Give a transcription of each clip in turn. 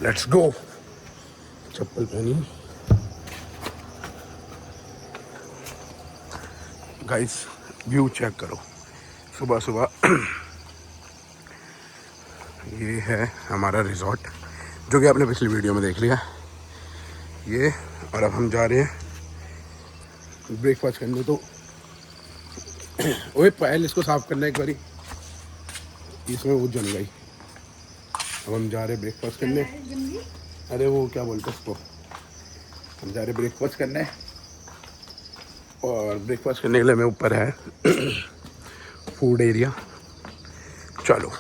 Let's go. चप्पल पहनी guys, view check करो सुबह सुबह। ये है हमारा रिजॉर्ट जो कि आपने पिछली वीडियो में देख लिया ये। और अब हम जा रहे हैं ब्रेकफास्ट करने। तो ओए पहले इसको साफ करना एक बारी, इसमें वो जम गई। अब हम जा रहे ब्रेकफास्ट करने। अरे वो क्या बोलते हैं उसको, हम जा रहे ब्रेकफास्ट करने। और ब्रेकफास्ट करने के लिए मैं ऊपर है फूड एरिया। चलो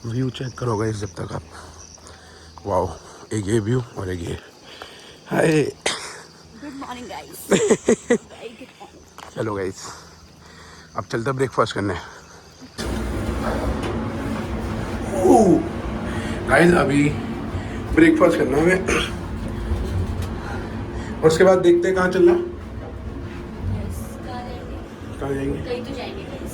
व्यू चेक करो गाइस जब तक आप। वाओ, एक ये व्यू और एक ये। हाय, गुड मॉर्निंग गाइस। चलो गाइस अब चलते ब्रेकफास्ट करने। गाइस अभी ब्रेकफास्ट करना है और उसके बाद देखते हैं कहाँ चलना। कहाँ जाएंगे? कहीं तो जाएंगे गाइस।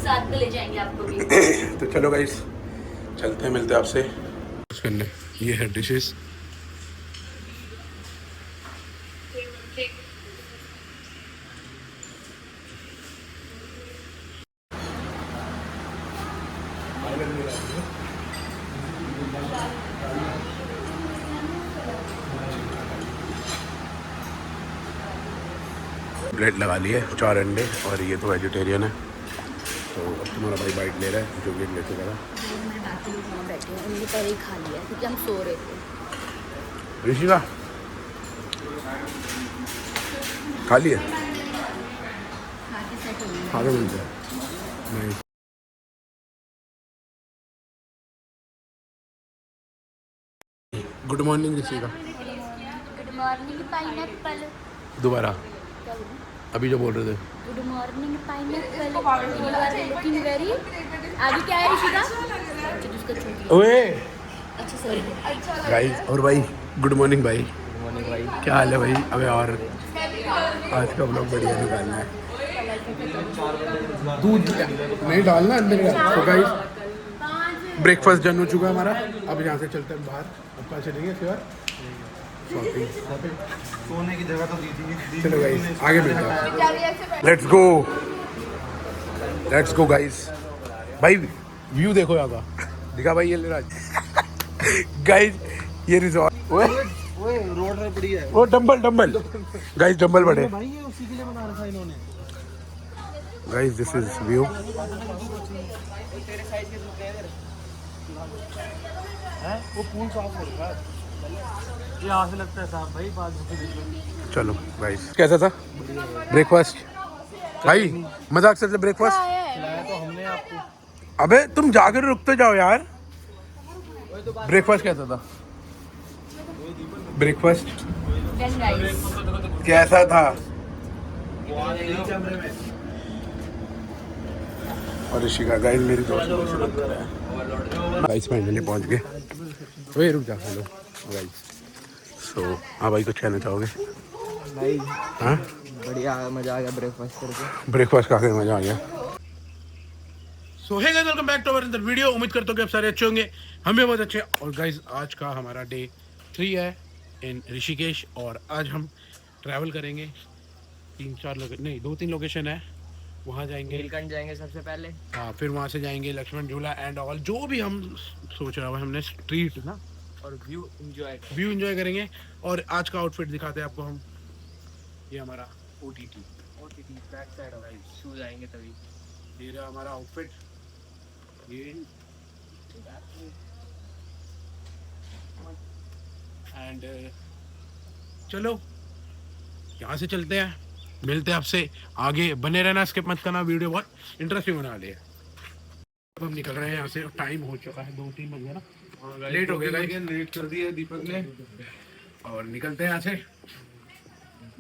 साथ में ले जाएंगे आपको भी। तो चलो गाइस चलते हैं, मिलते हैं आपसे करने। ये है डिशेस। प्लेट लगा ली है, 4 अंडे और ये तो वेजिटेरियन है। तो अब तुम्हारा भाई बाइट ले रहा है, जो भी ले चुका था। मैं बाकी लोग वहाँ बैठे हैं, उनके पहले ही खा लिया क्योंकि हम सो रहे थे। ऋषिका खा लिया, खा के सेट हो गए। खा के मिलते हैं। Good morning Rishika. Good morning pineapple. दोबारा अभी जो बोल रहे थे। Good morning pineapple. You are looking very. आगे क्या है ऋषिका? अच्छा जिसका छूट ओए अच्छा सॉरी। गाइस और भाई गुड मॉर्निंग भाई। गुड मॉर्निंग भाई, क्या हाल है भाई? अबे और आज का ब्लॉग बढ़िया निकालना है। दूध नहीं डालना अंदर का। तो गाइस ब्रेकफास्ट डन हो चुका है हमारा। अब यहाँ से चलते हैं बाहर। अब कहाँ चलेंगे फिर? शॉपिंग। सोने की जगह तो दी थी। चलो गाइस आगे मिलते हैं। Let's go guys. भाई व्यू देखो यहाँ का, दिखा भाई ये ले रहा गाइस ये रिजॉर्ट। ओए ओए रोड पर पड़ी है वो डंबल गाइस, डंबल बड़े भाई, ये उसी के लिए बना रखा है इन्होंने। Guys this is view. वो पूल साफ हो रखा है। ये यहाँ से लगता है साफ भाई, 5 रुपये। चलो गाइस कैसा था ब्रेकफास्ट? भाई मजाक से ब्रेकफास्ट खिलाया तो हमने आपको। अबे तुम जाकर रुकते जाओ यार। ब्रेकफास्ट कैसा था? ब्रेकफास्ट कैसा था? और ऋषिका गाइस मेरी दोस्त गाइस फाइनली पहुंच गए। ओए रुक जा। Hello guys. सो हाँ भाई कुछ कहना चाहोगे? भाई हाँ बढ़िया मजा आ गया ब्रेकफास्ट करके। ब्रेकफास्ट खा के मजा आ गया। So hey guys welcome back to our another video. उम्मीद करता हूँ कि आप सारे अच्छे होंगे, हम भी बहुत अच्छे। और गाइस आज का हमारा डे 3 है इन ऋषिकेश। और आज हम ट्रैवल करेंगे 2-3 लोकेशन है, वहाँ जाएंगे। नीलकंठ जाएंगे सबसे पहले। हाँ फिर वहाँ से जाएंगे लक्ष्मण झूला एंड ऑल, जो भी हम सोच रहे हैं हमने स्ट्रीट ना। और व्यू एंजॉय करेंगे। और आज का आउटफिट दिखाते हैं आपको हम। ये हमारा OTT बैक साइड भाई, शूज आएंगे तभी। ये रहा हमारा आउटफिट। ये एंड चलो यहाँ से चलते हैं, मिलते हैं आपसे आगे। बने रहना, स्किप मत करना, वीडियो बहुत इंटरेस्टिंग होने वाली है। अब हम निकल रहे हैं यहाँ से, टाइम हो चुका है 2-3 बज गया ना, लेट हो गया गाइस, लेट कर दिया दीपक ने। और निकलते हैं यहाँ से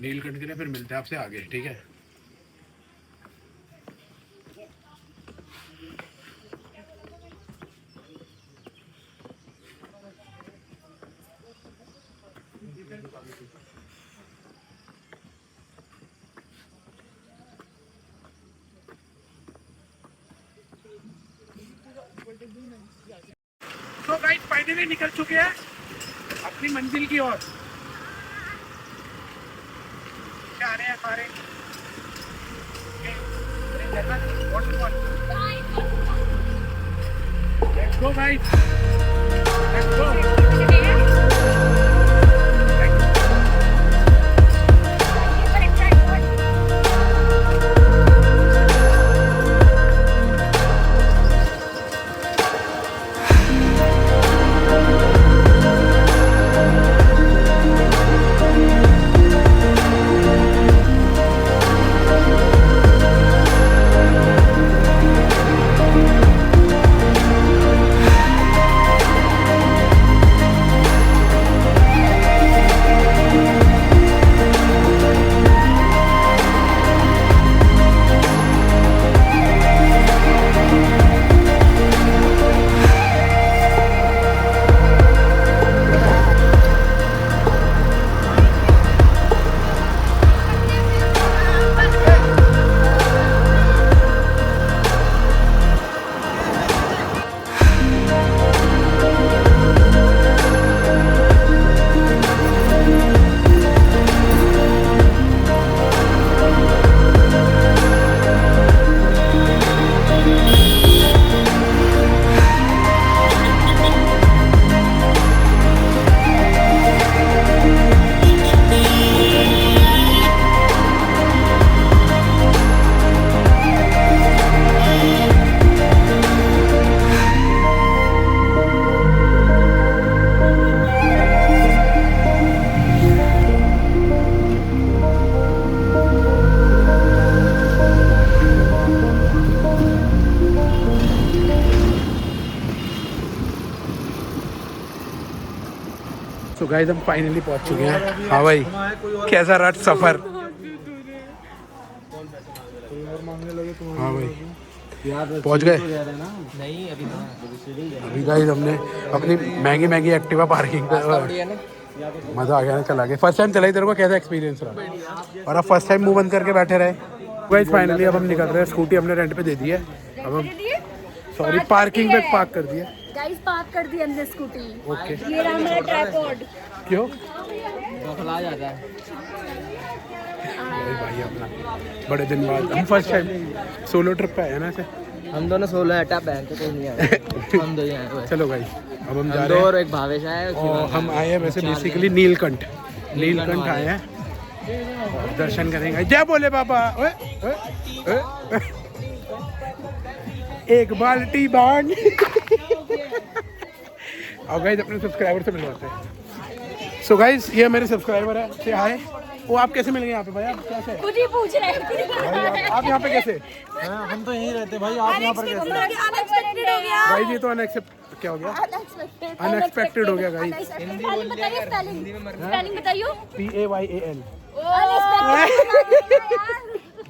नीलकंठ के लिए। फिर मिलते हैं आपसे आगे, ठीक है? तो गाइस फाइनली निकल चुके हैं अपनी मंजिल की ओर। जा रहे हैं सारे। Let's go guys. Let's go. तो गाइस हम फाइनली पहुंच चुके हैं। हाँ भाई कैसा रहा सफर? हाँ भाई पहुंच गए। नहीं अभी गाइस हमने अपनी महंगी एक्टिवा पार्किंग पे मज़ा आ गया ना, चला गया। फर्स्ट टाइम चलाई, तेरे को कैसा एक्सपीरियंस रहा? और अब फर्स्ट टाइम मुंह बंद करके बैठे रहे। गाइस फाइनली अब हम निकल रहे हैं। स्कूटी हमने रेंट पे दे दी है। अब हम सॉरी पार्किंग पे पार्क कर दिया। गाइस पार्क कर दी हमने स्कूटी। ओके ये रहा मेरा ट्राइपॉड। क्यों? बखला जाता है। अरे भाई अपना बड़े दिन बाद हम फर्स्ट टाइम सोलो ट्रिप पे आए हैं ना ऐसे। हम दोनों 16 अटा बैंक तो कोई नहीं आया। हम दो ही आए हुए। चलो भाई अब हम जा दो रहे और हैं। एक भावेश आया और हम आए हैं वैसे बेसिकली नीलकंठ आए हैं। और दर्शन करेंगे। जय बोले बाबा। ओए, ओए, ओए। एक बाल्टी बांग। और गाइस अपने सब्सक्राइबर से मिलवाते हैं। सो गाइस ये मेरे सब्सक्राइबर है। से हाय। वो आप कैसे मिल गए यहाँ पे भाई? आप कैसे? खुद ही पूछ रहे हैं। आप यहाँ पे कैसे? हम तो यहीं रहते भाई। आप यहाँ पर कैसे? अनएक्सपेक्टेड हो गया। भाई ये तो क्या हो गया? अनएक्सपेक्टेड हो गया गाइस। स्पेलिंग बताइए, स्पेलिंग बताइयो। PAYAL।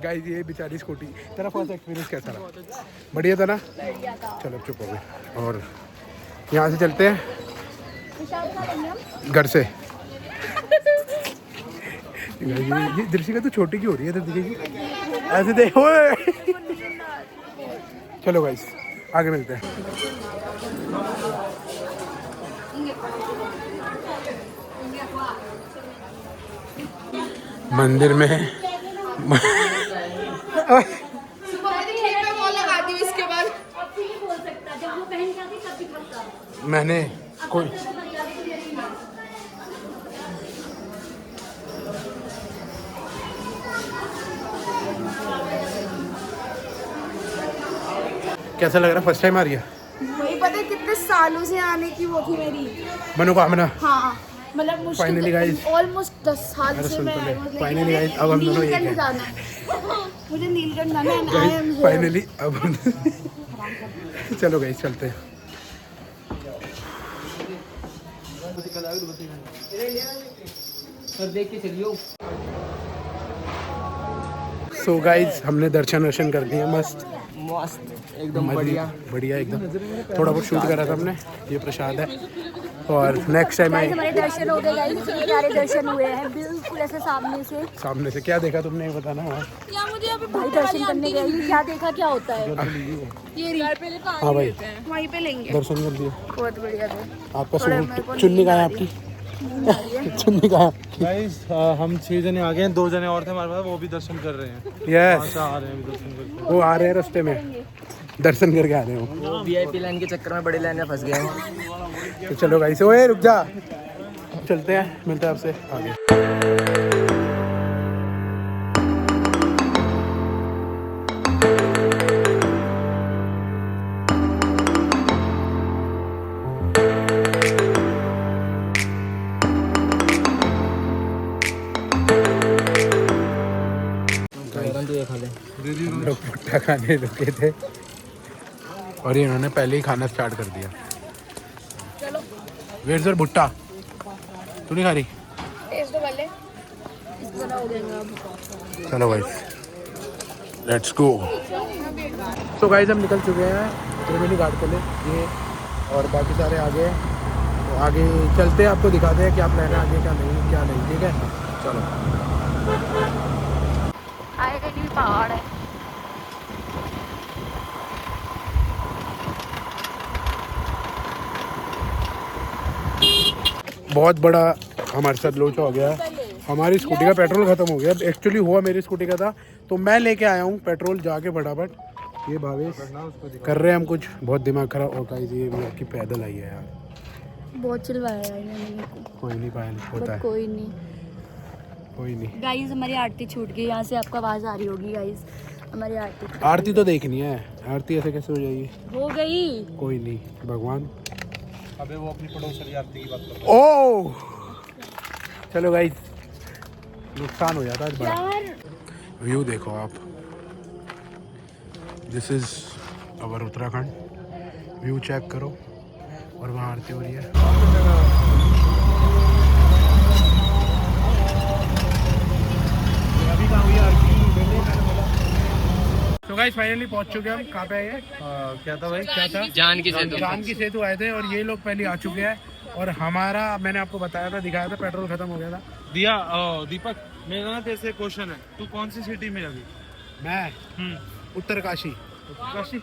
गाइस ये बेचारी स्कूटी। तेरा फर्स्ट एक्सपीरियंस कैसा रहा? बढ़िया था ना? चलो चुप हो गए। और यहाँ से चलते हैं घर से। ये दृश्य तो छोटी की हो रही है तो दिखेगी ऐसे देखो। चलो गाइस आगे मिलते हैं। मंदिर में मैंने कोई कैसा लग रहा है? फर्स्ट टाइम आ रही है? वही पता है कितने सालों से आने की वो थी मेरी मनोकामना। हाँ मतलब Finally guys, मुश्किल ऑलमोस्ट 10 साल से मैं फाइनली गाइस अब हम दोनों एक हैं। जाना है। मुझे नीलकंठ जाना है। I am here। फाइनली अब हम चलो गाइस चलते हैं। देख के चलियो। सो गाइस हमने दर्शन कर दिए। मस्त मस्त एकदम बढ़िया बढ़िया एकदम। थोड़ा बहुत शूट करा था हमने। ये प्रसाद है और नेक्स्ट टाइम गाइस मैं हमारे दर्शन हो गए गाइस, इतने प्यारे दर्शन हुए हैं बिल्कुल ऐसे सामने से क्या देखा तुमने ये बताना वहाँ। क्या मुझे अभी भाई दर्शन करने गए, ये क्या देखा क्या होता है ये हाँ भाई वहीं पे लेंगे। दर्शन कर दिया। बहुत बढ़िया थे। आपका थोड़ा मेरे को चुन्नी नींद कहाँ है आ रही आपकी? चुन्नी कहाँ है? गाइस हम 6 जने आ गए हैं, 2 जने और थे हमारे पास, वो भी दर्शन कर रहे हैं। यस आ रहे हैं दर्शन करके। वो आ रहे हैं रास्ते में, दर्शन करके आ रहे हो। वीआईपी लाइन के चक्कर में बड़ी लाइन में फंस गए हैं। तो चलो गाइस, ओए रुक जा, चलते हैं, मिलते हैं आपसे आगे। हम लोग भुट्टा खाने रुके थे और ये इन्होंने पहले ही खाना स्टार्ट कर दिया। वेट सर भुट्टा तू नहीं खा रही? चलो गाइस लेट्स गो। तो गाइस हम निकल चुके हैं त्रिवेणी घाट के लिए, ये और बाकी सारे आगे हैं। तो आगे चलते हैं, आपको दिखाते हैं क्या प्लान है आगे, क्या नहीं, ठीक है चलो। आएगा नहीं पहाड़ है। बहुत बड़ा हमारे साथ लोचा हो गया है। हमारी स्कूटी का पेट्रोल ख़त्म हो गया। एक्चुअली हुआ मेरी स्कूटी का था, तो मैं लेके आया हूँ पेट्रोल जाके फटाफट। ये भावेश कर रहे हैं हम कुछ, बहुत दिमाग खराब होता है। ये भी आपकी पैदल आई है यार, बहुत चिल्लाया यार मैंने को। कोई नहीं पायल होता है, कोई नहीं कोई नहीं। गाइस हमारी आरती छूट गई, यहाँ से आपको आवाज़ आ रही होगी गाइस, हमारी आरती तो देखनी है, आरती ऐसे कैसे हो जाएगी? हो गई। कोई नहीं भगवान। अबे वो अपनी पड़ोसी आरती की बात कर। ओ चलो गाइस, नुकसान हो जाता है आज बड़ा। यार व्यू देखो आप, this is our Uttarakhand. View check करो, और वहाँ आरती हो रही है। अभी कहाँ हुई आरती? तो गाइस फाइनली पहुंच चुके हैं हम। कहाँ पे आए हैं? क्या था भाई, क्या था? जानकी सेतु आए थे, और ये लोग पहले आ चुके हैं। और हमारा, मैंने आपको बताया था, दिखाया था, पेट्रोल खत्म हो गया था। दिया दीपक, मेरा ना तेरे से क्वेश्चन है, तू कौन सी सिटी में अभी? मैं उत्तरकाशी। काशी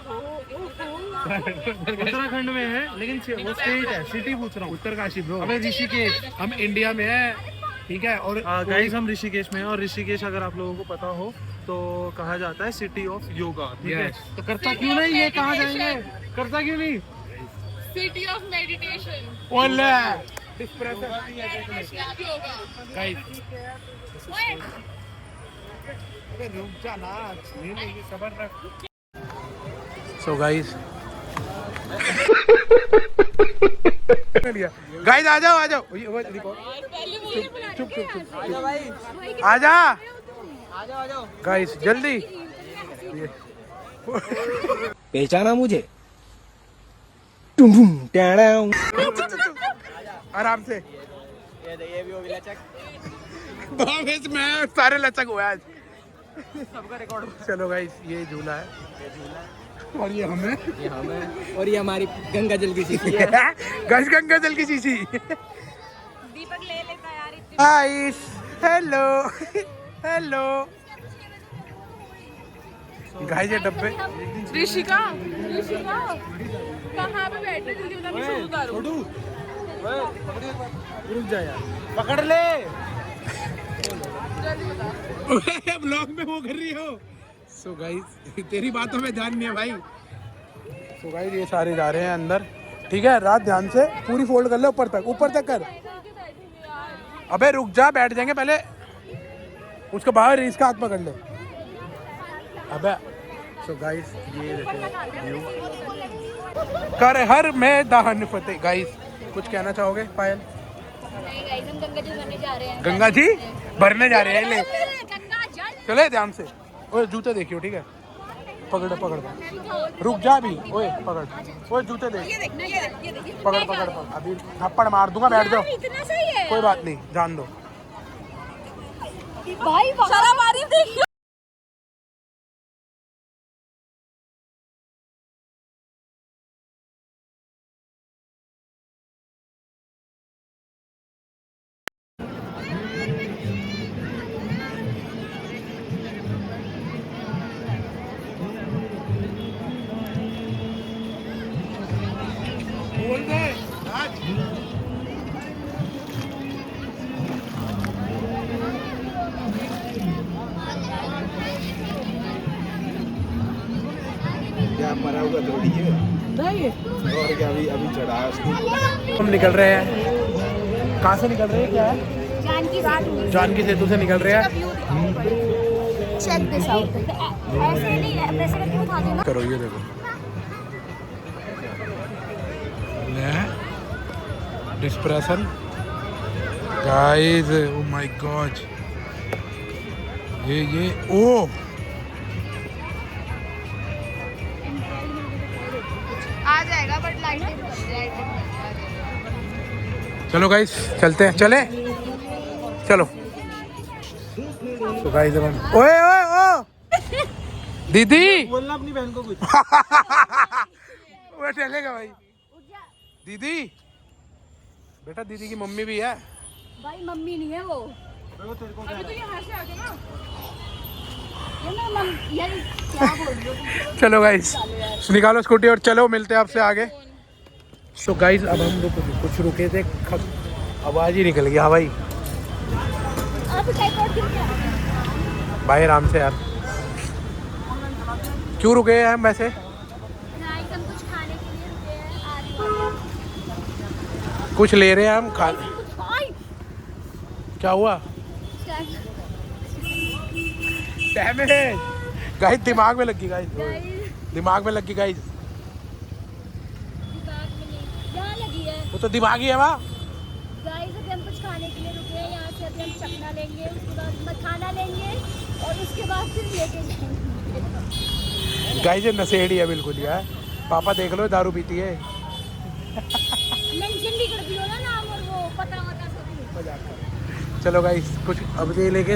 उत्तराखंड में है, लेकिन वो स्टेट है, सिटी पूछ रहा हूँ। उत्तरकाशी ब्रो। अबे ऋषिकेश। हम इंडिया में है, ठीक है। और गाइस हम ऋषिकेश में हैं, और ऋषिकेश अगर आप लोगों को पता हो तो कहा जाता है सिटी ऑफ योगा, ठीक है? तो करता क्यों नहीं ये, कहाँ जाएंगे? करता क्यों नहीं? City of meditation. ओले सो गाइस गाइस आ जाओ, चुप आ जा गाइस जल्दी। पहचाना मुझे? आराम से। भावेश मैं सारे लचक हुआ आज। चलो गाइस, ये झूला है, और ये हमें, और ये हमारी गंगा जल की शीशी है। गाइस गंगा जल की शीशी। दीपक ले लेता यार इतनी। गाइस हेलो हेलो गाइस, ये डब्बे ऋषिका कहाँ पे बैठे? जल्दी बता, मैं शुरू करूँ। रुक जा यार, पकड़ ले। ब्लॉग में वो कर रही हो। सो गाइस तेरी बातों में ध्यान नहीं है भाई। सो गाइस ये सारे जा रहे हैं अंदर, ठीक है। रात ध्यान से पूरी फोल्ड कर ले, ऊपर तक कर। अबे रुक जा, बैठ जाएंगे पहले, उसके बाद इसका हाथ पकड़ ले। अबे सो गाइस ये देखो, कर हर मैदान फतेह। गाइस कुछ कहना चाहोगे पायल? नहीं गाइस हम गंगा जी भरने जा रहे हैं। गंगा जी भरने जा रहे हैं, ले गंगा जल। चले ध्यान से। ओए जूते देखियो, ठीक है, पकड़ रुक जा अभी। ओए पकड़, ओए जूते देख, पकड़ अभी थप्पड़ मार दूंगा, बैठ जाओ। इतना सही है कोई बात नहीं, जान दो भाई। शराब आ रही देखियो। क्या मरा हुआ थोड़ी है और क्या अभी चढ़ा उसको। हम निकल रहे हैं। कहाँ से निकल रहे हैं? क्या है? जानकी सेतु से निकल रहे हैं। Check this out. ऐसे नहीं वैसे करके उठा देना। करो ये देखो। Dispersion guys, oh my god, ये ओ आ जाएगा बट लाइट चलो गाइस चलते हैं। चले चलो। तो गाइस हम ओए ओए ओ दीदी बोलना अपनी बहन को कुछ। वो चलेगा भाई। दीदी बेटा, दीदी की मम्मी भी है भाई। मम्मी नहीं है वो। वो तेरे को अभी तो यहाँ से आगे ना ये ना यार क्या बोल रही हो? चलो गाइस निकालो स्कूटी और चलो, मिलते हैं आपसे आगे। तो गाइस अब हम कुछ रुके थे, आवाज ही निकल गया भाई। आप टाइप क्यों क्या? भाई आराम से यार, क्यों रुके हैं हम वैसे? गाइस हम कुछ खाने के लिए रुके हैं। आ रही कुछ ले रहे हैं हम खा। क्या हुआ? डैमेज गाइस, दिमाग में लगी गाइस, दिमाग में लगी गाइस। यहाँ लगी है। वो तो दिमागी है वहाँ। गाइस अभी हम कुछ खाने के लिए रुके हैं। यहाँ से अभी हम चखना लेंगे, उसके बाद मखाना लेंगे और उसके बाद फिर लेके जाएंगे। गाइस ये नशेड़ी है बिल्कुल यार। पापा देख लो दारू पीती है। मेंशन भी कर दियो ना नाम और वो पता वता सब। चलो गाइस कुछ अब ये लेके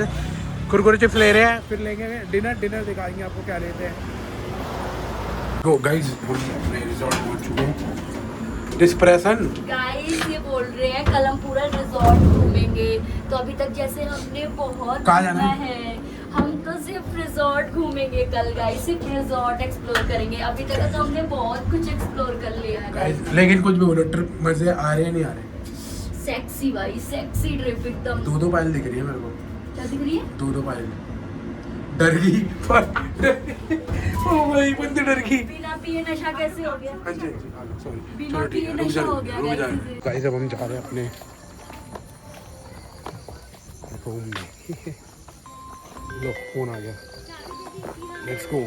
कुरकुरे चिप्स ले रहे हैं, फिर लेंगे डिनर दिखाएंगे आपको क्या लेते हैं। गो गाइस, हम अपने रिजॉर्ट पहुंच चुके हैं। डिस्प्रेशन गाइस ये बोल रहे हैं कल हम पूरा रिजॉर्ट घूमेंगे। तो अभी तक जैसे हमने बहुत कहाँ जाना घूमा है, हम तो सिर्फ रिजॉर्ट घूमेंगे कल। गाइस सिर्फ रिजॉर्ट एक्सप्लोर करेंगे। अभी तक तो हमने बहुत कुछ एक्सप्लोर कर लिया है गाइस, लेकिन कुछ भी बोलो, ट्रिप मजे आ रहे हैं नहीं आ रहे? सेक्सी भाई, सेक्सी ट्रिप एकदम। दो पायल दिख रही है मेरे को। क्या दिख रही है? दो पायल डर गई। ओ भाई बंदी डर गई। बिना पिए नशा कैसे हो गया? हाँ जी सॉरी। बिना चलो ठीक पिए है, रुक नशा जा हो गया रुक जा। गाइस। गाइस अब हम जा रहे हैं अपने रूम में। लो फोन आ गया, लेट्स गो।